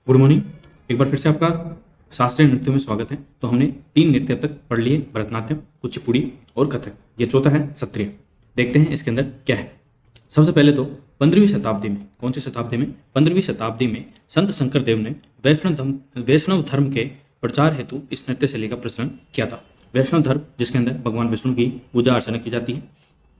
Good morning. एक बार फिर से आपका शास्त्रीय नृत्यों में स्वागत है। तो हमने 3 नृत्य अब तक पढ़ लिए, भरतनाट्यम, कुचिपुड़ी और कथक। ये चौथा है सत्रिय। देखते हैं इसके अंदर क्या है। सबसे पहले तो 15वीं शताब्दी में, कौन सी शताब्दी में? 15वीं शताब्दी में संत शंकर देव ने वैष्णव धर्म के प्रचार हेतु इस नृत्य शैली का प्रचलन किया था। वैष्णव धर्म जिसके अंदर भगवान विष्णु की पूजा अर्चना की जाती है,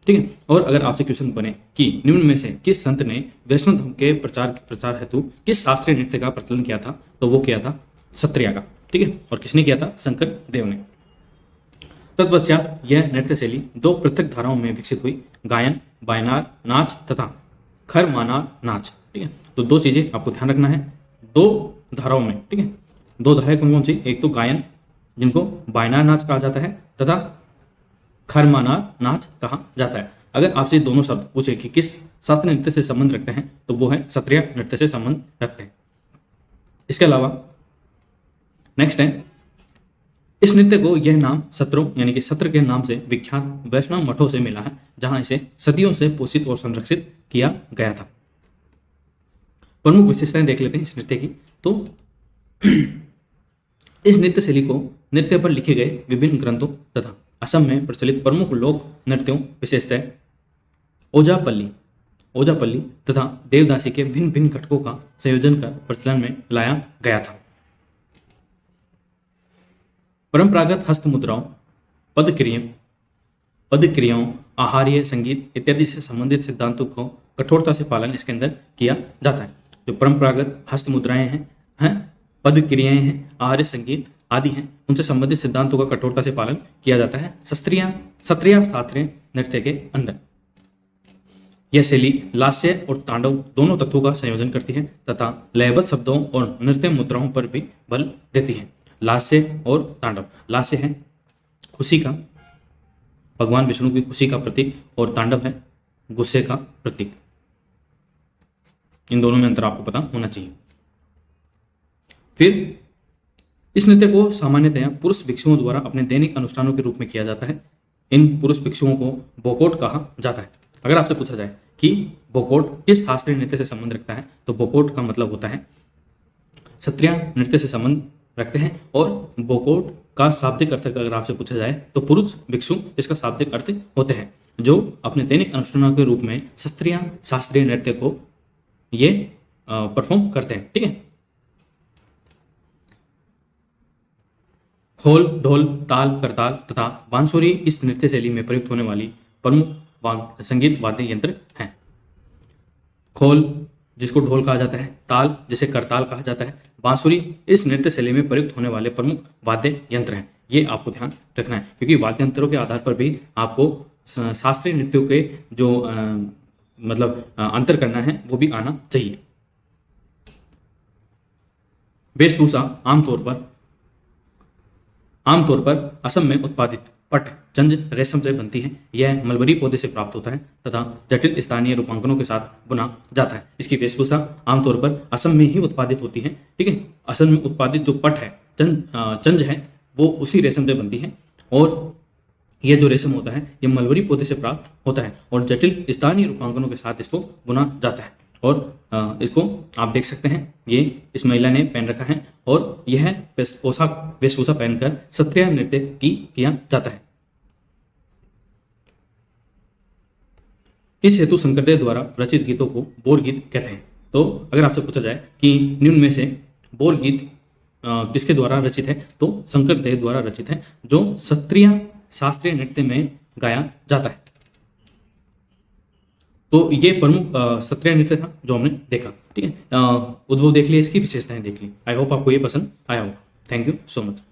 ठीक है। और अगर आपसे क्वेश्चन बने कि निम्न में से किस संत ने वैष्णव धर्म के प्रचार हेतु किस शास्त्रीय नृत्य का प्रचलन किया था, तो वो किया था सत्रिया का, ठीक है। और किसने किया था? शंकर देव ने। तत्पश्चात यह नृत्य शैली 2 पृथक धाराओं में विकसित हुई, गायन बायनार नाच तथा खरमानार नाच, ठीक है। तो 2 चीजें आपको ध्यान रखना है 2 धाराओं में, ठीक है। 2 धाराएं कौन कौन सी? एक तो गायन जिनको बायनार नाच कहा जाता है तथा खरमानार नाच कहा जाता है। अगर आपसे दोनों शब्द पूछे कि किस शास्त्रीय नृत्य से संबंध रखते हैं, तो वो है सत्रिय नृत्य से संबंध रखते हैं। इसके अलावा नेक्स्ट है, इस नृत्य को यह नाम सत्रों यानी कि सत्र के नाम से विख्यात वैष्णव मठों से मिला है, जहां इसे सदियों से पोषित और संरक्षित किया गया था। प्रमुख विशेषताएं देख लेते हैं इस नृत्य की। तो इस नृत्य शैली को नृत्य पर लिखे गए विभिन्न ग्रंथों तथा असम में प्रचलित प्रमुख लोक नृत्यों विशेषतः ओजापल्ली तथा देवदासी के भिन्न भिन्न घटकों का संयोजन कर प्रचलन में लाया गया था। परंपरागत हस्त मुद्राओं, पद क्रियाओं, आहार्य संगीत इत्यादि से संबंधित सिद्धांतों को कठोरता से पालन इसके अंदर किया जाता है। जो परंपरागत हस्त मुद्राएं हैं, पद क्रियाएं हैं, आहार्य संगीत आदि हैं, उनसे संबंधित सिद्धांतों का कठोरता से पालन किया जाता है सत्रिय शास्त्रीय नृत्य के अंदर। यह शैली लास्य और तांडव दोनों तत्वों का संयोजन करती है तथा लयबद्ध शब्दों और नृत्य मुद्राओं पर भी बल देती है। लास्य और तांडव, लास्य है खुशी का, भगवान विष्णु की खुशी का प्रतीक, और तांडव है गुस्से का प्रतीक। इन दोनों में अंतर आपको पता होना चाहिए। फिर इस नृत्य को सामान्यतया पुरुष भिक्षुओं द्वारा अपने दैनिक अनुष्ठानों के रूप में किया जाता है। इन पुरुष भिक्षुओं को बोकोट कहा जाता है। अगर आपसे पूछा जाए कि बोकोट किस शास्त्रीय नृत्य से संबंध रखता है, तो बोकोट का मतलब होता है सत्रिय नृत्य से संबंध रखते हैं। और बोकोट का शाब्दिक अर्थ अगर आपसे पूछा जाए तो पुरुष भिक्षु इसका शाब्दिक अर्थ होते हैं, जो अपने दैनिक अनुष्ठानों के रूप में सत्रिय शास्त्रीय नृत्य को ये परफॉर्म करते हैं, ठीक है। खोल, ढोल, ताल, करताल तथा बांसुरी इस नृत्य शैली में प्रयुक्त होने वाली प्रमुख संगीत वाद्य यंत्र हैं। खोल जिसको ढोल कहा जाता है, ताल जिसे करताल कहा जाता है, बांसुरी इस नृत्य शैली में प्रयुक्त होने वाले प्रमुख वाद्य यंत्र हैं। ये आपको ध्यान रखना है, क्योंकि वाद्य यंत्रों के आधार पर भी आपको शास्त्रीय नृत्यों के जो अंतर करना है वो भी आना चाहिए। वेशभूषा आमतौर पर असम में उत्पादित पट चंज रेशम से बनती है। यह मलबरी पौधे से प्राप्त होता है तथा जटिल स्थानीय रूपांकनों के साथ बुना जाता है। इसकी वेशभूषा आमतौर पर असम में ही उत्पादित होती है, ठीक है। असम में उत्पादित जो पट है, चंज है, वो उसी रेशम से बनती है। और यह जो रेशम होता है ये मलबरी पौधे से प्राप्त होता है और जटिल स्थानीय रूपांकनों के साथ इसको बुना जाता है। और इसको आप देख सकते हैं, ये इस महिला ने पहन रखा है और यह वेशभूषा पहनकर सत्रिय नृत्य किया जाता है। इस हेतु शंकरदेव द्वारा रचित गीतों को बोर गीत कहते हैं। तो अगर आपसे पूछा जाए कि निम्न में से बोर गीत किसके द्वारा रचित है, तो शंकरदेव द्वारा रचित है, जो सत्रिय शास्त्रीय नृत्य में गाया जाता है। तो ये प्रमुख सत्रिय नृत्य था जो हमने देखा, ठीक है। उद्भव देख लिया, इसकी विशेषताएं देख ली। आई होप आपको ये पसंद आया होगा। Thank you so much.